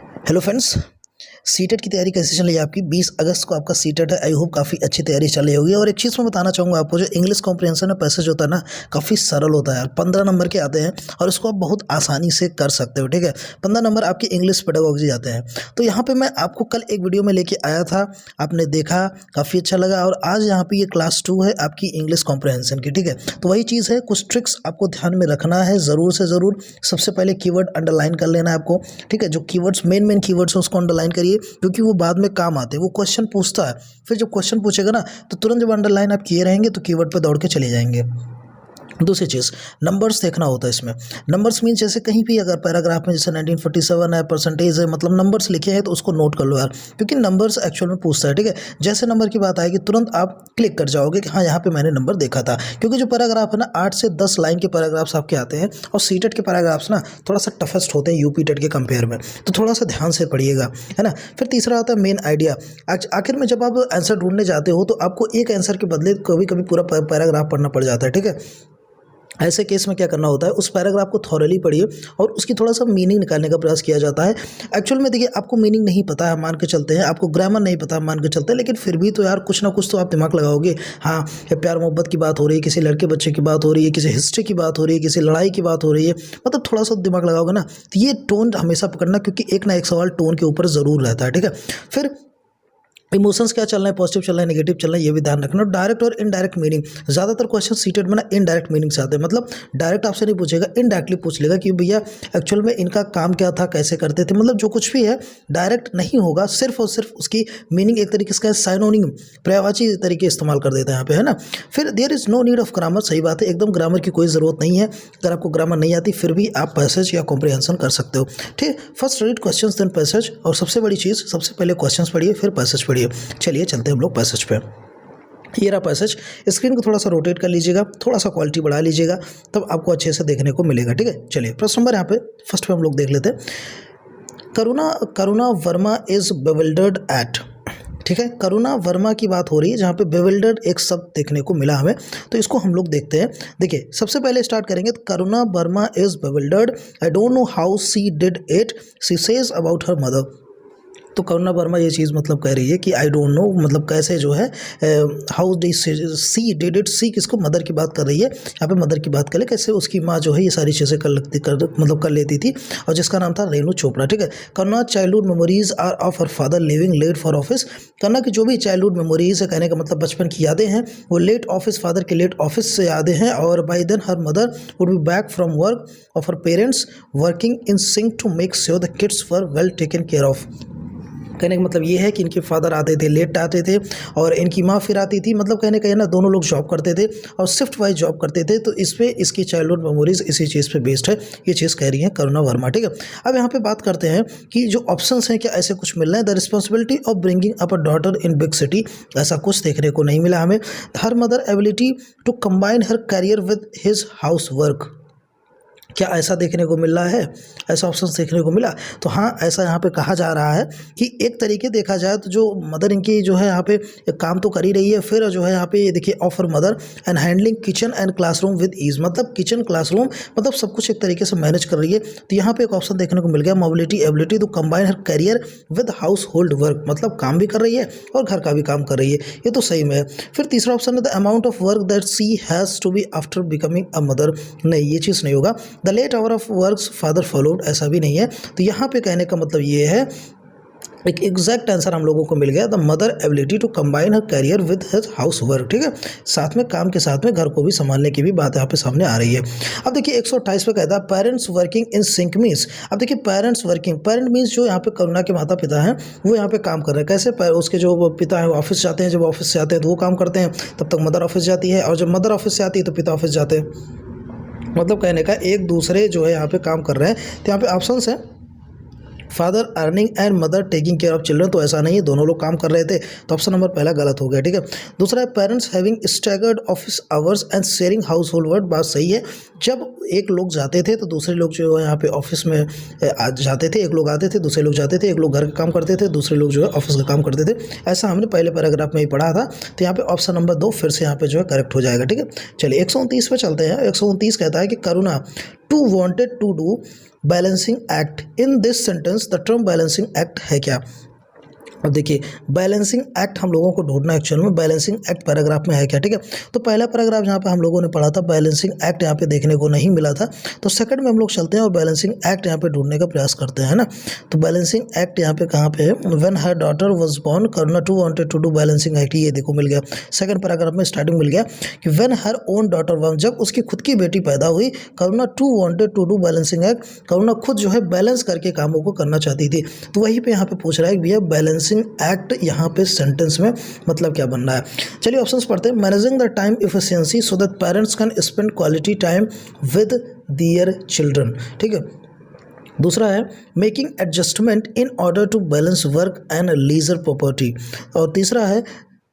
Hello friends, CTET की तैयारी कैसी चल रही है आपकी। 20 अगस्त को आपका सीटेट है। आई होप काफ़ी अच्छी तैयारी चल रही होगी। और एक चीज़ मैं बताना चाहूँगा आपको, जो इंग्लिश कॉम्प्रिहेंशन में पैसेज होता है ना, काफ़ी सरल होता है। 15 नंबर के आते हैं और इसको आप बहुत आसानी से कर सकते हो। ठीक है, 15 नंबर आपके इंग्लिश पेडागोजी आते हैं। तो यहाँ पे मैं आपको कल एक वीडियो में लेके आया था, आपने देखा, काफ़ी अच्छा लगा। और आज यहाँ पे ये क्लास 2 है आपकी इंग्लिश कॉम्प्रिहेंशन की। ठीक है, तो वही चीज़ है, कुछ ट्रिक्स आपको ध्यान में रखना है ज़रूर से ज़रूर। सबसे पहले कीवर्ड अंडरलाइन कर लेना है आपको। ठीक है, जो कीवर्ड्स मेन कीवर्ड्स हैं उसको अंडरलाइन करिए, क्योंकि वो बाद में काम आते हैं। वो क्वेश्चन पूछता है, फिर जब क्वेश्चन पूछेगा ना, तो तुरंत जब अंडरलाइन आप किए रहेंगे तो कीवर्ड पे दौड़ के चले जाएंगे। दूसरी चीज़, नंबर्स देखना होता है इसमें। नंबर्स मीन जैसे कहीं भी अगर पैराग्राफ में जैसे 1947 है, परसेंटेज है, मतलब नंबर्स लिखे हैं, तो उसको नोट कर लो यार, क्योंकि नंबर्स एक्चुअल में पूछता है। ठीक है, जैसे नंबर की बात आएगी तुरंत आप क्लिक कर जाओगे कि हाँ यहाँ पे मैंने नंबर देखा था। क्योंकि जो पैराग्राफ है ना, 8 से 10 लाइन के पैराग्राफ्स आपके आते हैं। और सीटेट के पैराग्राफ्स ना थोड़ा सा टफेस्ट होते हैं यूपी टेट के कंपेयर में, तो थोड़ा सा ध्यान से पढ़िएगा, है ना। फिर तीसरा आता है मेन आइडिया। आखिर में जब आप आंसर ढूंढने जाते हो तो आपको एक आंसर के बदले कभी कभी पूरा पैराग्राफ पढ़ना पड़ जाता है। ठीक है, ऐसे केस में क्या करना होता है, उस पैराग्राफ को थॉरली पढ़िए और उसकी थोड़ा सा मीनिंग निकालने का प्रयास किया जाता है। एक्चुअल में देखिए, आपको मीनिंग नहीं पता है मान के चलते हैं, आपको ग्रामर नहीं पता मान के चलते हैं, लेकिन फिर भी तो यार कुछ ना कुछ तो आप दिमाग लगाओगे। हाँ, ये प्यार मोहब्बत की बात हो रही है, किसी लड़के बच्चे की बात हो रही है, किसी हिस्ट्री की बात हो रही है, किसी लड़ाई की बात हो रही है, मतलब थोड़ा सा दिमाग लगाओगे ना, तो ये टोन हमेशा पकड़ना, क्योंकि एक ना एक सवाल टोन के ऊपर ज़रूर रहता है। ठीक है, फिर इमोशंस क्या चल रहे हैं, पॉजिटिव चल रहा है, नेगेटिव चल रहा है, ये भी ध्यान रखना। डायरेक्ट और इनडायरेक्ट मीनिंग, ज़्यादातर क्वेश्चन सीटेट में ना इनडायरेक्ट मीनिंग से आते हैं। मतलब डायरेक्ट आपसे नहीं पूछेगा, इनडायरेक्टली पूछ लेगा कि भैया एक्चुअल में इनका काम क्या था, कैसे करते थे, मतलब जो कुछ भी है डायरेक्ट नहीं होगा। सिर्फ और सिर्फ उसकी मीनिंग एक तरीके से साइनोनिम, पर्यायवाची तरीके इस्तेमाल कर देते हैं यहाँ पे, है ना। फिर there is no need of grammar, सही बात है, एकदम ग्रामर की कोई ज़रूरत नहीं है। अगर आपको ग्रामर नहीं आती फिर भी आप पैसेज या कॉम्प्रिहेंशन कर सकते हो। ठीक, first read question then passage. और सबसे बड़ी चीज़, सबसे पहले क्वेश्चन पढ़िए फिर पैसेज पढ़िए। चलिए चलते हैं हम लोग पैसेज पे। ये रहा पैसेज। स्क्रीन को थोड़ा सा रोटेट कर लीजिएगा, थोड़ा सा क्वालिटी बढ़ा लीजिएगा, तब आपको अच्छे से देखने को मिलेगा। ठीक है, चलिए प्रश्न नंबर यहाँ पे फर्स्ट पे हम लोग देख लेते हैं। करुणा वर्मा इज बेविल्डर्ड एट। ठीक है, करुणा वर्मा की बात हो रही है, जहाँ पे बेविल्डर्ड एक शब्द देखने को मिला हमें, तो इसको हम लोग देखते हैं। देखिए, सबसे पहले स्टार्ट करेंगे तो Karuna Verma is bewildered, I don't know how she did it, she says about her mother. तो करुणा वर्मा ये चीज़ मतलब कह रही है कि आई डोंट नो, मतलब कैसे जो है, हाउ डी सी डिड इट, सी किसको, मदर की बात कर रही है यहाँ पे, मदर की बात कर ले, कैसे उसकी माँ जो है ये सारी चीज़ें कर लेती थी, और जिसका नाम था रेणु चोपड़ा। ठीक है, Karuna childhood memories are of her father living late for office. Karuna की जो भी चाइल्डहुड मेमोरीज है, कहने का मतलब बचपन की यादें हैं, वो लेट ऑफिस, फादर के लेट ऑफिस से यादें हैं। और by then her mother would be back from work of her parents working in sync to make sure the kids were well taken care of. कहने का मतलब ये है कि इनके फादर आते थे, लेट आते थे, और इनकी माँ फिर आती थी, मतलब कहने का ये ना, दोनों लोग जॉब करते थे और शिफ्ट वाइज जॉब करते थे। तो इस पे इसकी चाइल्डहुड मेमोरीज इसी चीज़ पे बेस्ड है, ये चीज़ कह रही है करुणा वर्मा। ठीक है, अब यहाँ पे बात करते हैं कि जो ऑप्शंस हैं क्या ऐसे कुछ मिल रहे हैं। The responsibility of bringing up a daughter in big city, ऐसा कुछ देखने को नहीं मिला हमें। Her mother ability to combine her career with his house work, क्या ऐसा देखने को मिल रहा है, ऐसा ऑप्शन देखने को मिला। तो हाँ, ऐसा यहाँ पे कहा जा रहा है कि एक तरीके देखा जाए तो जो मदर इनकी जो है यहाँ पे काम तो कर ही रही है, फिर जो है यहाँ पे ये देखिए offer mother and handling kitchen and classroom with ease, मतलब किचन क्लासरूम मतलब सब कुछ एक तरीके से मैनेज कर रही है। तो यहाँ पे एक ऑप्शन देखने को मिल गया, mobility ability to combine her career with household work, मतलब काम भी कर रही है और घर का भी काम कर रही है, ये तो सही में है। फिर तीसरा ऑप्शन है the amount of work that she has to be after becoming a mother, नहीं ये चीज़ नहीं होगा। The late hour of works father followed, ऐसा भी नहीं है। तो यहाँ पे कहने का मतलब ये है, एक एग्जैक्ट आंसर हम लोगों को मिल गया, the mother ability to combine her career with his house work. ठीक है, साथ में काम के साथ में घर को भी संभालने की भी बात यहाँ पे सामने आ रही है। अब देखिए 128 पे कहता है parents working in sink means. अब देखिए पेरेंट्स वर्किंग, पेरेंट मीन्स जो यहाँ पे करुणा के माता पिता हैं वो यहाँ पे काम कर रहे हैं। कैसे, उसके जो पिता हैं वो ऑफिस जाते हैं, जब ऑफिस से आते हैं तो वो काम करते हैं, तब तक मदर ऑफिस जाती है, और जब मदर ऑफिस से आती है तो पिता ऑफिस जाते हैं। मतलब कहने का एक दूसरे जो है यहाँ पे काम कर रहे हैं। तो यहाँ पे ऑप्शंस हैं father earning and mother taking care of children, तो ऐसा नहीं है, दोनों लोग काम कर रहे थे, तो ऑप्शन नंबर पहला गलत हो गया। ठीक है, दूसरा है parents having staggered office hours and sharing house hold work, बात सही है। जब एक लोग जाते थे तो दूसरे लोग जो है यहाँ पे ऑफिस में जाते थे, एक लोग आते थे, दूसरे लोग जाते थे, एक लोग घर का काम करते थे, दूसरे लोग जो है ऑफिस का काम करते थे, ऐसा हमने पहले पैराग्राफ में ही पढ़ा था। तो यहाँ पे ऑप्शन नंबर 2 फिर से यहाँ पे जो है करेक्ट हो जाएगा। ठीक है, चलिए 129 पे चलते हैं। 129 कहता है कि Karuna too wanted to do balancing act. In this sentence the term balancing act है क्या? अब देखिए बैलेंसिंग एक्ट हम लोगों को ढूंढना एक्चुअल में बैलेंसिंग एक्ट पैराग्राफ में है क्या, ठीक है। तो पहला पैराग्राफ जहाँ पे हम लोगों ने पढ़ा था बैलेंसिंग एक्ट यहाँ पे देखने को नहीं मिला था, तो सेकंड में हम लोग चलते हैं और बैलेंसिंग एक्ट यहाँ पे ढूंढने का प्रयास करते हैं, है ना। तो बैलेंसिंग एक्ट यहाँ पे कहाँ पे है? When her daughter was born Karuna too wanted to do balancing act, ये देखो मिल गया सेकंड पैराग्राफ में स्टार्टिंग मिल गया कि when her own daughter was, जब उसकी खुद की बेटी पैदा हुई, Karuna too wanted to do balancing act, Karuna खुद जो है बैलेंस करके कामों को करना चाहती थी। तो वहीं पे यहाँ पे पूछ रहा है कि भैया बैलेंसिंग एक्ट यहाँ पे सेंटेंस में मतलब क्या बन रहा है। चलिए ऑप्शंस पढ़ते हैं। Managing the time efficiency so that parents can spend quality time with their children, ठीक है। दूसरा है making adjustment in order to balance work and leisure property, और तीसरा है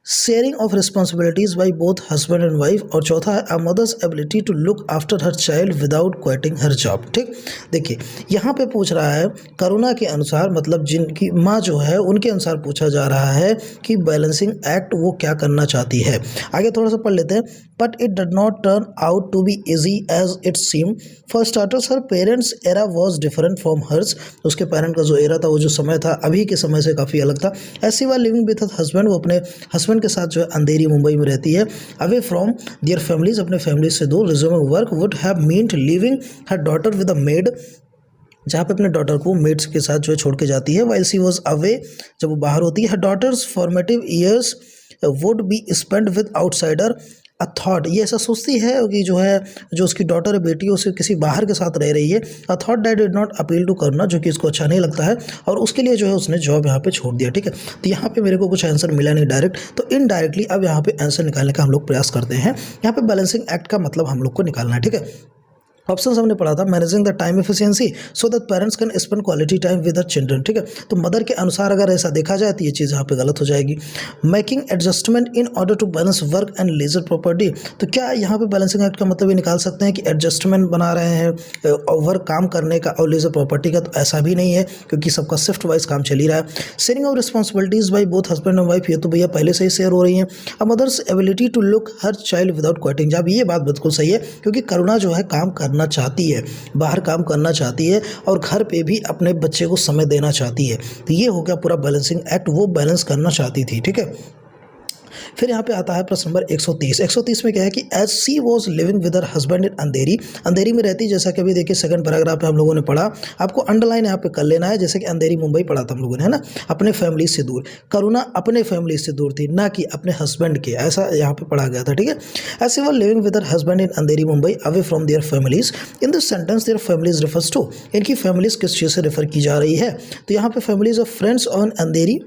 sharing of responsibilities by both husband and wife, और चौथा है a mother's ability to look after her child without quitting her job, ठीक। देखिए यहाँ पे पूछ रहा है करुणा के अनुसार, मतलब जिनकी माँ जो है उनके अनुसार पूछा जा रहा है कि बैलेंसिंग एक्ट वो क्या करना चाहती है। आगे थोड़ा सा पढ़ लेते हैं। But it did not turn out to be easy as it seem. For starters her parents era was different from hers, उसके पेरेंट का जो एरा था, वो जो समय था अभी के समय से काफ़ी अलग था। ऐसी वाल लिविंग विद हस्बैंड, वो अपने हस्बैंड के साथ जो है अंधेरी मुंबई में रहती है। अवे फ्रॉम देयर फैमिलीज, अपने फैमिली से दूर। Resuming work would have meant living her daughter with a made, जहाँ पे अपने डॉटर को मेड्स के साथ जो है छोड़ के जाती है। वाइल शी वॉज अवे, जब वो बाहर होती है। Her daughter's formative years would be spend with outsider a thought, ये ऐसा सोचती है कि जो है जो उसकी डॉटर है, बेटी, उसे किसी बाहर के साथ रह रही है। A thought that did not appeal to Karuna, जो कि इसको अच्छा नहीं लगता है, और उसके लिए जो है उसने जॉब यहाँ पे छोड़ दिया, ठीक है। तो यहाँ पे मेरे को कुछ आंसर मिला नहीं डायरेक्ट, तो इनडायरेक्टली अब यहाँ पे आंसर निकालने का हम लोग प्रयास करते हैं। यहाँ पे बैलेंसिंग एक्ट का मतलब हम लोग को निकालना है, ठीक है। ऑप्शन हमने पढ़ा था managing the time efficiency so that parents can spend quality time with the children, ठीक है। तो मदर के अनुसार अगर ऐसा देखा जाए तो ये चीज़ यहाँ पे गलत हो जाएगी। Making adjustment in order to balance work and leisure property, तो क्या यहाँ पे बैलेंसिंग एक्ट का मतलब ये निकाल सकते हैं कि एडजस्टमेंट बना रहे हैं वर्क काम करने का और लीजर प्रॉपर्टी का? तो ऐसा भी नहीं है, क्योंकि सबका शिफ्ट वाइज काम चल ही रहा है। Sharing of responsibilities by both husband and wife, ये तो भैया पहले से ही शेयर हो रही है। A mother's ability to look her child without quitting, जब ये बात बिल्कुल सही है, क्योंकि करुणा जो है काम करना चाहती है, बाहर काम करना चाहती है और घर पे भी अपने बच्चे को समय देना चाहती है। तो ये हो गया पूरा बैलेंसिंग एक्ट, वो बैलेंस करना चाहती थी, ठीक है। फिर यहाँ पे आता है प्रश्न नंबर 130। 130 में क्या है कि as she was living with her husband in Andheri, Andheri में रहती, जैसा कि अभी देखिए सेकंड पैराग्राफ पे हम लोगों ने पढ़ा, आपको अंडरलाइन यहाँ पे कर लेना है, जैसे कि अंधेरी मुंबई पढ़ा था हम लोगों ने, है ना। अपने फैमिली से दूर, करुणा अपने फैमिली से दूर थी, ना कि अपने हस्बैंड के, ऐसा यहाँ पे पढ़ा गया था, ठीक है। ऐसे वो living with her husband in Andheri Mumbai away from their families. In this sentence their families refers to, इनकी फैमिलीज किस चीज़ से रेफर की जा रही है? तो यहाँ पे फैमिलीज ऑफ फ्रेंड्स ऑन अंधेरी,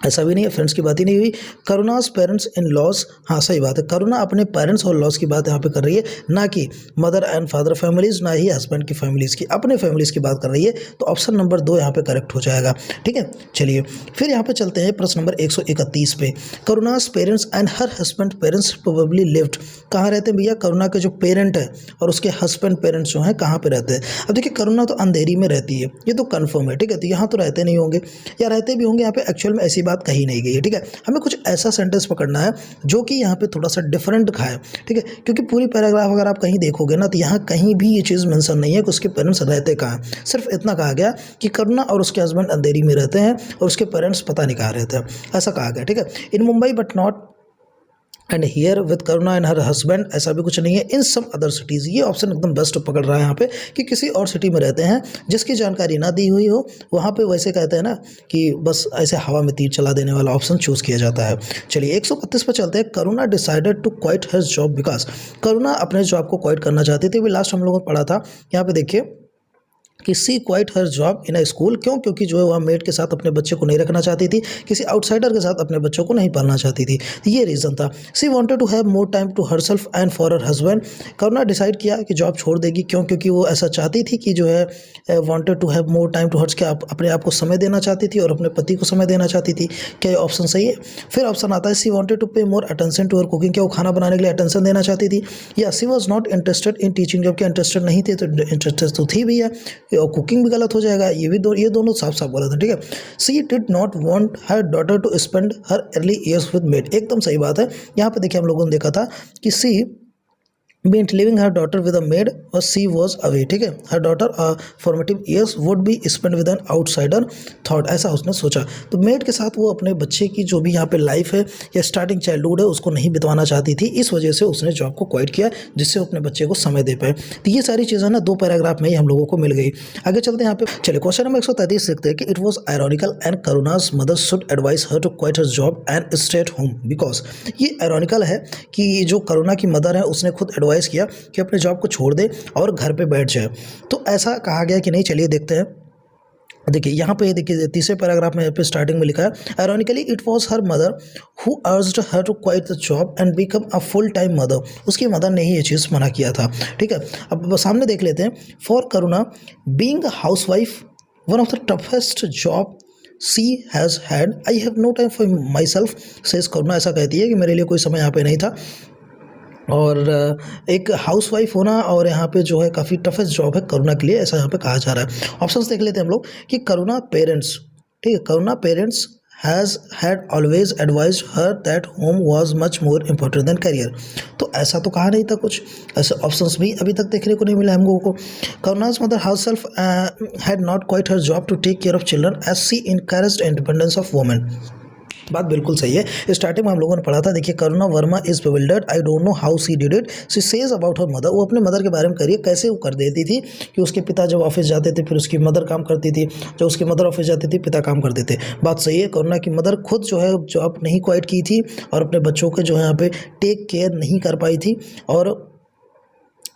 ऐसा भी नहीं है, फ्रेंड्स की बात ही नहीं हुई। करुणास पेरेंट्स इन लॉस, हाँ सही बात है, करुणा अपने पेरेंट्स और लॉस की बात यहाँ पे कर रही है, ना कि मदर एंड फादर फैमिलीज, ना ही हस्बैंड की फैमिलीज की, अपने फैमिलीज की बात कर रही है। तो ऑप्शन नंबर 2 यहाँ पे करेक्ट हो जाएगा, ठीक है। चलिए फिर यहाँ पे चलते हैं प्रश्न नंबर 131 पे। Karuna's parents and her husband parents probably lived, कहाँ रहते हैं भैया? करुणा के जो पेरेंट है और उसके हस्बैंड पेरेंट्स जो हैं कहाँ पे रहते हैं? अब देखिए करुणा तो अंधेरी में रहती है, ये तो कन्फर्म है, ठीक है। तो यहाँ तो रहते नहीं होंगे, या रहते भी होंगे, यहाँ पे एक्चुअल में ऐसी बात कही नहीं गई है, ठीक है। हमें कुछ ऐसा सेंटेंस पकड़ना है जो कि यहाँ पे थोड़ा सा डिफरेंट खाए, ठीक है, क्योंकि पूरी पैराग्राफ अगर आप कहीं देखोगे ना तो यहाँ कहीं भी ये चीज़ मेंशन नहीं है कि उसके पेरेंट्स रहते कहाँ हैं। सिर्फ इतना कहा गया कि करुणा और उसके हस्बैंड अंधेरी में रहते हैं और उसके पेरेंट्स पता नहीं कहाँ रहते हैं, ऐसा कहा गया, ठीक है। In Mumbai but not and here with Karuna and her husband, ऐसा भी कुछ नहीं है। इन सम अदर सिटीज़, ये ऑप्शन एकदम बेस्ट पकड़ रहा है यहाँ पे कि किसी और सिटी में रहते हैं जिसकी जानकारी ना दी हुई हो, वहाँ पे वैसे कहते हैं ना कि बस ऐसे हवा में तीर चला देने वाला ऑप्शन चूज़ किया जाता है। चलिए 132 पर चलते हैं। Karuna decided to quit her job because, Karuna अपने जॉब को क्वाइट करना चाहती थी। अभी लास्ट हम लोगों ने पढ़ा था, यहाँ पे देखिए कि she quit her job in a school, क्यों? क्योंकि जो है वह मेड के साथ अपने बच्चे को नहीं रखना चाहती थी, किसी आउटसाइडर के साथ अपने बच्चों को नहीं पालना चाहती थी, ये रीज़न था। She wanted to have more time to herself and for her husband, Karuna decide किया कि जॉब छोड़ देगी, क्यों? क्योंकि वो ऐसा चाहती थी कि जो है wanted to have more time to hers, क्या अपने आप को समय देना चाहती थी और अपने पति को समय देना चाहती थी। क्या ये ऑप्शन सही है? फिर ऑप्शन आता है सी wanted to pay more attention to her cooking, क्या वो खाना बनाने के लिए अटेंशन देना चाहती थी? या she was not interested in teaching, जब क्या इंटरेस्टेड नहीं थे, तो इंटरेस्टेड तो थी भी है, और कुकिंग भी गलत हो जाएगा, ये दोनों साफ साफ गलत है, ठीक है। She did not want her daughter to spend her early years with maid, एकदम सही बात है। यहाँ पे देखिए हम लोगों ने देखा था कि सी meant leaving her daughter with a maid or she was away, ठीक है। her daughter formative years would be spent with an outsider thought, ऐसा उसने सोचा। तो मेड के साथ वो अपने बच्चे की जो भी यहाँ पे लाइफ है या स्टार्टिंग चाइल्डहुड है उसको नहीं बितवाना चाहती थी, इस वजह से उसने जॉब को क्वाइट किया जिससे वो अपने बच्चे को समय दे पाए। तो ये सारी चीज़ें ना 2 पैराग्राफ में ही हम लोगों को मिल गई। आगे चलते हैं यहाँ पे, चलिए क्वेश्चन नंबर 133 लिखते हैं कि it was ironical and Karuna's mother should advice her to quit her job and stay at home because. ये आयरॉनिकल है कि जो करुणा की मदर है उसने खुद एडवाइस किया कि अपने जॉब को छोड़ दे और घर पे बैठ जाए। तो ऐसा कहा गया कि नहीं, चलिए देखते हैं। देखिए यहाँ पे, देखिए तीसरे पैराग्राफ में यहाँ पे स्टार्टिंग में लिखा है ironically it was her mother who urged her to quite the job and become a full time mother. उसकी मदर ने ही ये चीज़ मना किया था, ठीक है। अब सामने देख लेते हैं। For Karuna being a housewife one of the toughest job she has had, I have no time for myself says Karuna. ऐसा कहती है कि मेरे लिए कोई समय यहाँ पे नहीं था। और एक हाउसवाइफ होना और यहाँ पे जो है काफ़ी टफेस्ट जॉब है करुणा के लिए, ऐसा यहाँ पे कहा जा रहा है। ऑप्शंस देख लेते हैं हम लोग कि करुणा पेरेंट्स, ठीक है, Karuna parents has had always advise her that home was much more important than career. तो ऐसा तो कहा नहीं था कुछ, ऐसे ऑप्शंस भी अभी तक देखने को नहीं मिला हम लोगों को। Karuna's mother herself had not quit her job to take care of children as she encouraged independence of women. बात बिल्कुल सही है। स्टार्टिंग में हम लोगों ने पढ़ा था, देखिए Karuna Verma is bewildered, I don't know how she did it, she says about her mother. वो अपने मदर के बारे में करिए कैसे वो कर देती थी कि उसके पिता जब ऑफिस जाते थे फिर उसकी मदर काम करती थी, जब उसकी मदर ऑफिस जाती थी पिता काम करते थे। बात सही है, करुणा की मदर खुद जो है जॉब नहीं क्वाइट की थी और अपने बच्चों के जो है यहाँ पे टेक केयर नहीं कर पाई थी, और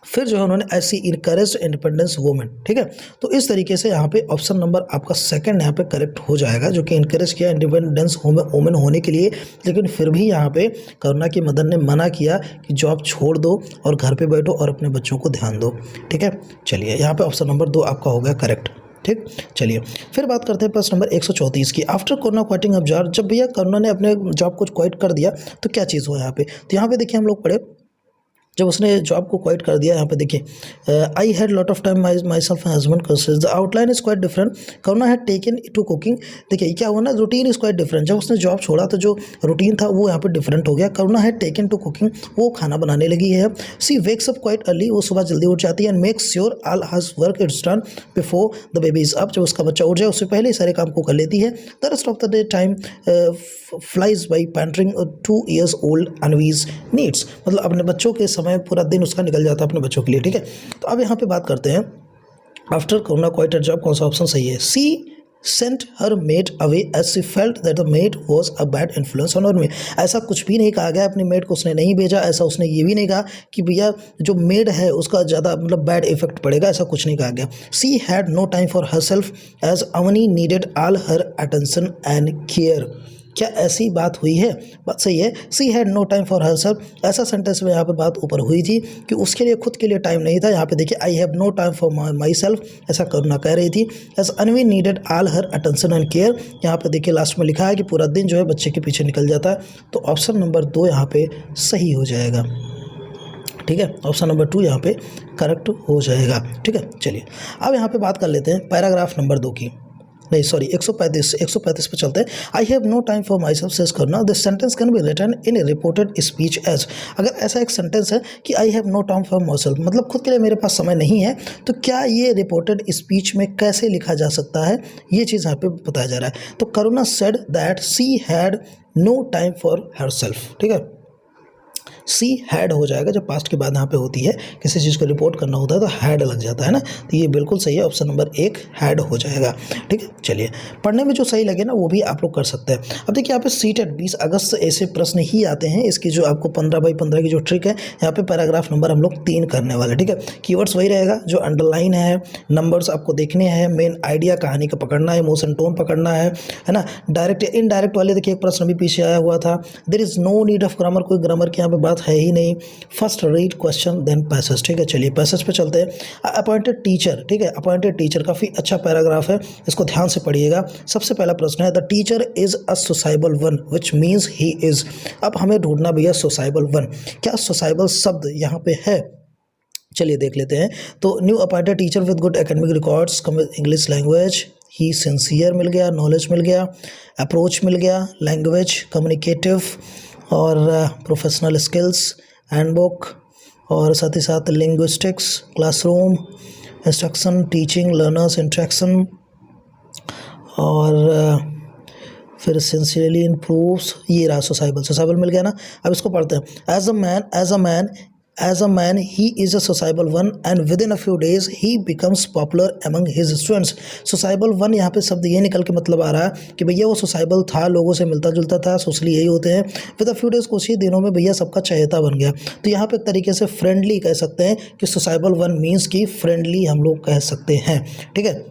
फिर जो है उन्होंने ऐसी इनकरेज इंडिपेंडेंस वुमेन, ठीक है। तो इस तरीके से यहाँ पे ऑप्शन नंबर आपका सेकंड यहाँ पे करेक्ट हो जाएगा, जो कि इनकरेज किया इंडिपेंडेंस वुमेन होने के लिए, लेकिन फिर भी यहाँ पे करुणा की मदर ने मना किया कि जॉब छोड़ दो और घर पे बैठो और अपने बच्चों को ध्यान दो, ठीक है। चलिए यहाँ पे ऑप्शन नंबर 2 आपका हो गया करेक्ट, ठीक। चलिए फिर बात करते हैं प्रश्न नंबर 134 की। आफ्टर करुणा क्वाइटिंग ऑफ जॉब, जब भैया करुणा ने अपने जॉब को क्वाइट कर दिया तो क्या चीज़ हुआ यहाँ पे। तो यहाँ पे देखिए हम लोग पढ़े, जब उसने जॉब को क्वाइट कर दिया, यहाँ पे देखिए I had lot of time myself husband consider the outline is quite different, Karuna had taken to cooking. देखिए क्या हुआ ना, रूटीन इज क्वाइट डिफरेंट। जब उसने जॉब छोड़ा तो जो रूटीन था वो यहाँ पे डिफरेंट हो गया। करुणा हैड टेकन टू कुकिंग, वो खाना बनाने लगी है। सी वेक्स अप क्वाइट अर्ली, वो सुबह जल्दी उठ जाती है। एंड मेक श्योर ऑल हज work it's done before the baby is up, जब उसका बच्चा उठ जाए उससे पहले ही सारे काम को कर लेती है। The rest of the day time flies by pandering 2 years old Anvi's needs, मतलब अपने बच्चों के समय पूरा दिन उसका निकल जाता है अपने बच्चों के लिए, ठीक है। तो अब यहाँ पे बात करते हैं after Karuna quit her job, कौन सा ऑप्शन सही है। She sent her maid away as she felt that the maid was a bad influence on her maid. ऐसा कुछ भी नहीं कहा गया, अपनी मेड को उसने नहीं भेजा, ऐसा उसने ये भी नहीं कहा कि भैया जो मेड है उसका ज़्यादा मतलब बैड इफेक्ट पड़ेगा, ऐसा कुछ नहीं कहा गया। She had no time for herself as Avni needed all her attention and care. क्या ऐसी बात हुई है, बात सही है। She had no time for herself, ऐसा सेंटेंस में यहाँ पे बात ऊपर हुई थी कि उसके लिए खुद के लिए टाइम नहीं था। यहाँ पे देखिए I have no time for myself, ऐसा करुणा कह रही थी। As Anvi needed all her attention and care, यहाँ पे देखिए लास्ट में लिखा है कि पूरा दिन जो है बच्चे के पीछे निकल जाता है। तो ऑप्शन नंबर 2 यहाँ पे सही हो जाएगा, ठीक है। ऑप्शन नंबर 2 यहाँ पे करेक्ट हो जाएगा, ठीक है। चलिए अब यहाँ पे बात कर लेते हैं पैराग्राफ नंबर 2 की, नहीं सॉरी 135 पे चलते हैं। I have no time for myself says करना, this sentence can be written in a reported speech as. अगर ऐसा एक सेंटेंस है कि I have no time for myself, मतलब खुद के लिए मेरे पास समय नहीं है, तो क्या ये रिपोर्टेड स्पीच में कैसे लिखा जा सकता है, ये चीज़ यहाँ पे बताया जा रहा है। तो Karuna said that she had no time for herself, ठीक है। सी हैड हो जाएगा, जब पास्ट के बाद यहाँ पे होती है किसी चीज़ को रिपोर्ट करना होता है तो हैड लग जाता है ना, तो ये बिल्कुल सही है, ऑप्शन नंबर 1 हैड हो जाएगा, ठीक है। चलिए पढ़ने में जो सही लगे ना वो भी आप लोग कर सकते हैं। अब देखिए यहाँ पे सीटेड 20 अगस्त से ऐसे प्रश्न ही आते हैं, इसकी जो आपको 15x15 की जो ट्रिक है, यहाँ पे पैराग्राफ नंबर हम लोग 3 करने वाले, ठीक है। कीवर्ड्स वही रहेगा, जो अंडरलाइन है, नंबर्स आपको देखने हैं, मेन आइडिया कहानी का पकड़ना है, इमोशन टोन पकड़ना है ना। डायरेक्ट इनडायरेक्ट वाले देखिए एक प्रश्न भी पीछे आया हुआ था, there is no need of grammar, कोई ग्रामर की यहाँ पे बात है ही नहीं। First read question then passage, ठीक है। चलिए पैसेज पे चलते हैं। अपॉइंटेड टीचर, ठीक है, अपॉइंटेड टीचर काफ़ी अच्छा पैराग्राफ है, इसको ध्यान से पढ़िएगा। सबसे पहला प्रश्न है the teacher is a sociable one which means he is. अब हमें ढूंढना भैया सोसाइबल वन, क्या सोसाइबल शब्द यहाँ पे है, चलिए देख लेते हैं। तो new appointed teacher with good academic records, come with English language, he sincere मिल गया, नॉलेज मिल गया, अप्रोच मिल गया, लैंग्वेज, कम्युनिकेटिव और प्रोफेशनल स्किल्स, हैंडबुक, और साथ ही साथ linguistics, classroom, instruction, teaching, learners, interaction, और फिर सिंसियरली इम्प्रूव्स, ये रहा सोसाइबल मिल गया ना। अब इसको पढ़ते हैं। As a man he is a sociable one and within a few days he becomes popular among his students. Sociable one यहाँ पे शब्द ये निकल के मतलब आ रहा है कि भैया वो सोसाइबल था, लोगों से मिलता जुलता था, सोशली यही होते हैं। विद अ फ्यू डेज, कुछ ही दिनों में भैया सबका चहेता बन गया। तो यहाँ पे एक तरीके से फ्रेंडली कह सकते हैं कि सोसाइबल वन मीन्स की फ्रेंडली हम लोग कह सकते हैं। ठीक है,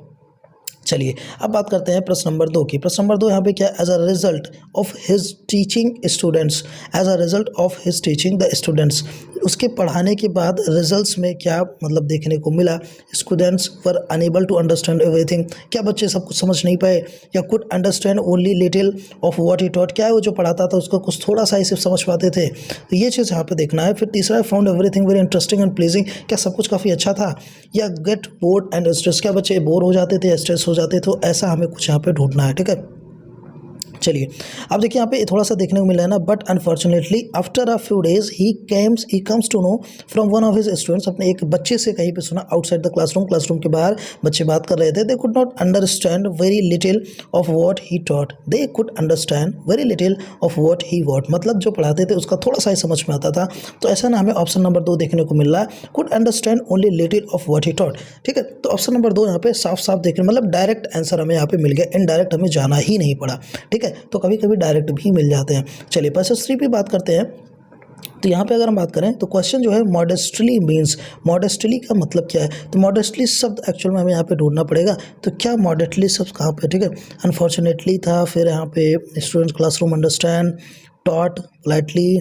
चलिए अब बात करते हैं प्रश्न नंबर 2 की। प्रश्न नंबर 2 यहाँ पे क्या, as a result of his teaching students, as a result of his teaching the students, उसके पढ़ाने के बाद रिजल्ट्स में क्या मतलब देखने को मिला। Students were unable to understand everything, क्या बच्चे सब कुछ समझ नहीं पाए, या could understand only little of what he taught, क्या है वो जो पढ़ाता था उसको कुछ थोड़ा सा ही सिर्फ समझ पाते थे। तो ये चीज़ यहाँ पे देखना है। फिर तीसरा, found everything very interesting and pleasing, क्या सब कुछ काफ़ी अच्छा था, या गेट बोर्ड एंड स्ट्रेस, क्या बच्चे बोर हो जाते थे, स्ट्रेस हो जाते, तो ऐसा हमें कुछ यहाँ पे ढूंढना है। ठीक है, चलिए अब देखिए यहाँ पे थोड़ा सा देखने को मिला है ना, but unfortunately after a few days he comes to know from one of his students, अपने एक बच्चे से कहीं पे सुना, आउटसाइड द क्लासरूम के बाहर बच्चे बात कर रहे थे। They could not understand very little of what he taught, they could understand very little of what he what, मतलब जो पढ़ाते थे उसका थोड़ा सा ही समझ में आता था। तो ऐसा ना हमें ऑप्शन नंबर 2 देखने को मिल रहा है, could understand only little of what he taught. ठीक है, तो ऑप्शन नंबर 2 यहाँ पे साफ साफ देखने, मतलब डायरेक्ट आंसर हमें यहाँ पे मिल गया, इनडायरेक्ट हमें जाना ही नहीं पड़ा। ठीक है, तो कभी कभी डायरेक्ट भी मिल जाते हैं। चलिए पैसेज 3 पे बात करते हैं। तो यहाँ पे अगर हम बात करें तो क्वेश्चन जो है मॉडेस्टली मीन्स, मॉडेस्टली का मतलब क्या है, तो मॉडेस्टली शब्द एक्चुअल में हमें यहाँ पे ढूंढना पड़ेगा। तो क्या मॉडेस्टली शब्द कहाँ पे, ठीक है, अनफॉर्चुनेटली था, फिर यहाँ पे students classroom, understand, taught, politely,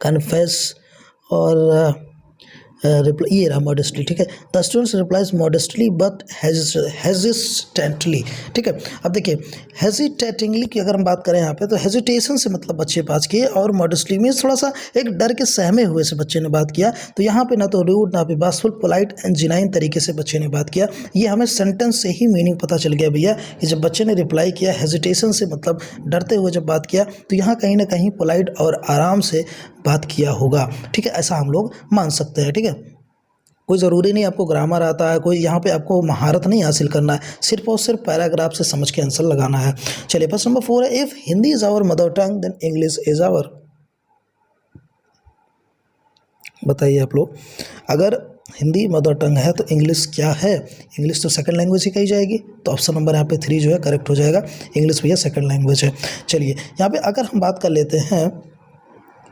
confess, और ये रहा मॉडेस्टली। ठीक है, the students replies modestly but hesitantly. ठीक है, अब देखिए हेजिटेटिंगली की अगर हम बात करें यहाँ पे, तो हेजिटेशन से मतलब बच्चे पास किए, और मॉडेस्टली मीन्स थोड़ा सा एक डर के सहमे हुए से बच्चे ने बात किया। तो यहाँ पे ना तो रूड ना बेबासफुल, पोलाइट एंड जिनाइन तरीके से बच्चे ने बात किया। ये हमें सेंटेंस से ही मीनिंग पता चल गया भैया कि जब बच्चे ने रिप्लाई किया हेजिटेशन से मतलब डरते हुए जब बात किया, तो यहाँ कहीं ना कहीं पोलाइट और आराम से बात किया होगा। ठीक है, ऐसा हम लोग मान सकते हैं। ठीक है, कोई ज़रूरी नहीं आपको ग्रामर आता है, कोई यहाँ पे आपको महारत नहीं हासिल करना है, सिर्फ और सिर्फ पैराग्राफ से समझ के आंसर लगाना है। चलिए प्रश्न नंबर 4 है, if Hindi is our mother tongue then English is our. बताइए आप लोग, अगर हिंदी मदर टंग है तो इंग्लिश क्या है? इंग्लिश तो सेकंड लैंग्वेज ही कही जाएगी। तो ऑप्शन नंबर यहाँ पे 3 जो है करेक्ट हो जाएगा, इंग्लिश भैया सेकंड लैंग्वेज है। चलिए यहाँ पे अगर हम बात कर लेते हैं,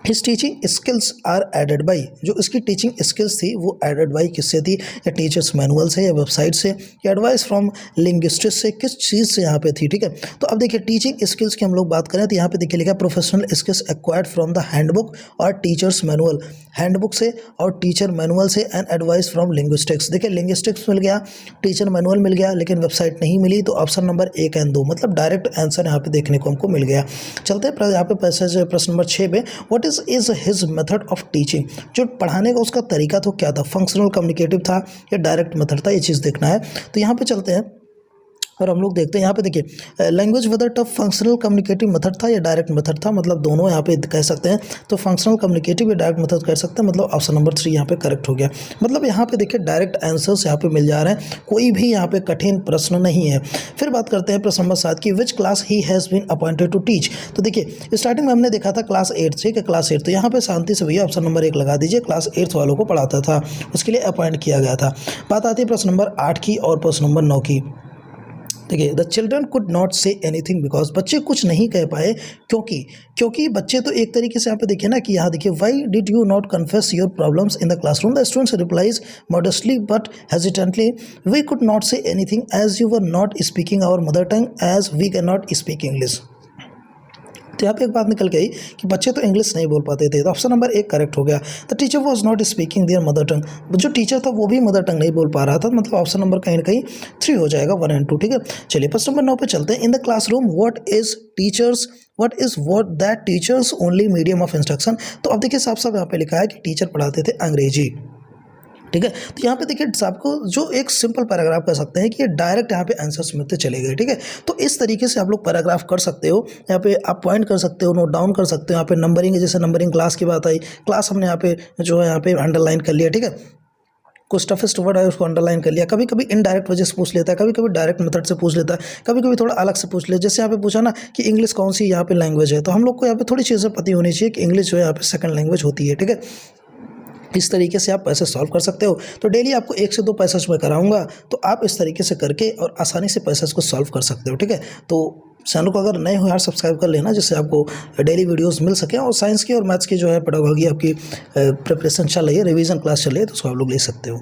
his teaching skills are aided by, जो इसकी टीचिंग स्किल्स थी वो एडेड बाई किससे थी, या टीचर्स मैनुअल से, या वेबसाइट से, या एडवाइस फ्रॉम लिंग्विस्टिक्स से, किस चीज़ से यहाँ पे थी। ठीक है, तो अब देखिए टीचिंग स्किल्स की हम लोग बात करें तो यहाँ पे देखिए लिखा professional skills acquired from the handbook और टीचर्स मैनुअल, हैंडबुक से और टीचर मैनुअल से, एंड एडवाइस फ्रॉम लिंग्विस्टिक्स। देखिए लिंग्विस्टिक्स मिल गया, टीचर मैनुअल मिल गया, लेकिन वेबसाइट नहीं मिली। तो ऑप्शन नंबर 1 एंड 2 मतलब डायरेक्ट आंसर यहाँ पे देखने को हमको मिल गया। चलते हैं यहाँ पे प्रश्न नंबर 6 पे, what is his method of teaching, जो पढ़ाने का उसका तरीका तो क्या था, फंक्शनल कम्युनिकेटिव था या डायरेक्ट मेथड था, ये चीज़ देखना है। तो यहाँ पे चलते हैं और हम लोग देखते हैं यहाँ पे देखिए language whether tough functional communicative method था या डायरेक्ट मेथड था, मतलब दोनों यहाँ पे कह सकते हैं। तो फंक्शनल कम्युनिकेटिव या डायरेक्ट मेथड कह सकते हैं, मतलब ऑप्शन नंबर 3 यहाँ पे करेक्ट हो गया। मतलब यहाँ पे देखिए डायरेक्ट आंसर्स यहाँ पे मिल जा रहे हैं, कोई भी यहाँ पे कठिन प्रश्न नहीं है। फिर बात करते हैं प्रश्न नंबर 7 की, which class he has been appointed to teach. तो देखिए स्टार्टिंग में हमने देखा था क्लास 8, ठीक है, क्लास 8, तो यहाँ पे शांति से भैया ऑप्शन नंबर 1 लगा दीजिए, क्लास 8 वालों को पढ़ाता था, उसके लिए अपॉइंट किया गया था। बात आती है प्रश्न नंबर 8 की और प्रश्न नंबर 9 की। देखिए the children could not say anything because, बच्चे कुछ नहीं कह पाए क्योंकि बच्चे तो एक तरीके से यहाँ पे देखिए ना कि यहाँ देखिए why did you not confess your problems in the classroom, the students replies modestly but hesitantly, we could not say anything as you were not speaking our mother tongue as we can not speak English. तो यहाँ पे एक बात निकल गई कि बच्चे तो इंग्लिश नहीं बोल पाते थे, तो ऑप्शन नंबर 1 करेक्ट हो गया। The teacher was not speaking there mother tongue, जो टीचर था वो भी मदर टंग नहीं बोल पा रहा था, मतलब ऑप्शन नंबर कहीं ना कहीं 3 हो जाएगा, 1 एंड 2। ठीक है, चलिए प्रश्न नंबर 9 पे चलते हैं। इन the classroom what is that teachers only medium of instruction. तो अब देखिए साफ साफ यहाँ पे लिखा है कि टीचर पढ़ाते थे अंग्रेजी। ठीक है। तो यहाँ पे देखिए आपको जो एक सिंपल पैराग्राफ कर सकते हैं कि ये डायरेक्ट यहाँ पे आंसर्स मिलते चले गए, ठीक है। तो इस तरीके से आप लोग पैराग्राफ कर सकते हो। यहाँ पे आप पॉइंट कर सकते हो, नोट डाउन कर सकते हो। यहाँ पे नंबरिंग है, जैसे नंबरिंग क्लास की बात आई, क्लास हमने यहाँ पे जो है यहाँ पे अंडरलाइन कर लिया, ठीक है। कुछ टफेस्ट वर्ड है उसको अंडरलाइन कर लिया। कभी कभी इनडायरेक्ट वजह से पूछ लेता है, कभी कभी डायरेक्ट मेथड से पूछ लेता है, कभी कभी थोड़ा अलग से पूछ ले। जैसे यहाँ पे पूछा ना कि इंग्लिश कौन सी यहाँ पे लैंग्वेज है, तो हम लोग को यहाँ पे थोड़ी चीज़ें पता होनी चाहिए कि इंग्लिश जो है यहाँ पे सेकंड लैंग्वेज होती है, ठीक है। इस तरीके से आप पैसे सॉल्व कर सकते हो। तो डेली आपको 1 से 2 पैसेज मैं कराऊंगा, तो आप इस तरीके से करके और आसानी से पैसेज को सॉल्व कर सकते हो, ठीक है। तो चैनल को अगर नए हो यार सब्सक्राइब कर लेना, जिससे आपको डेली वीडियोस मिल सके। और साइंस की और मैथ्स की जो है पेडागोजी आपकी प्रिपरेशन चल रही है, रिवीजन क्लास चल रही है, तो उसको आप लोग ले सकते हो।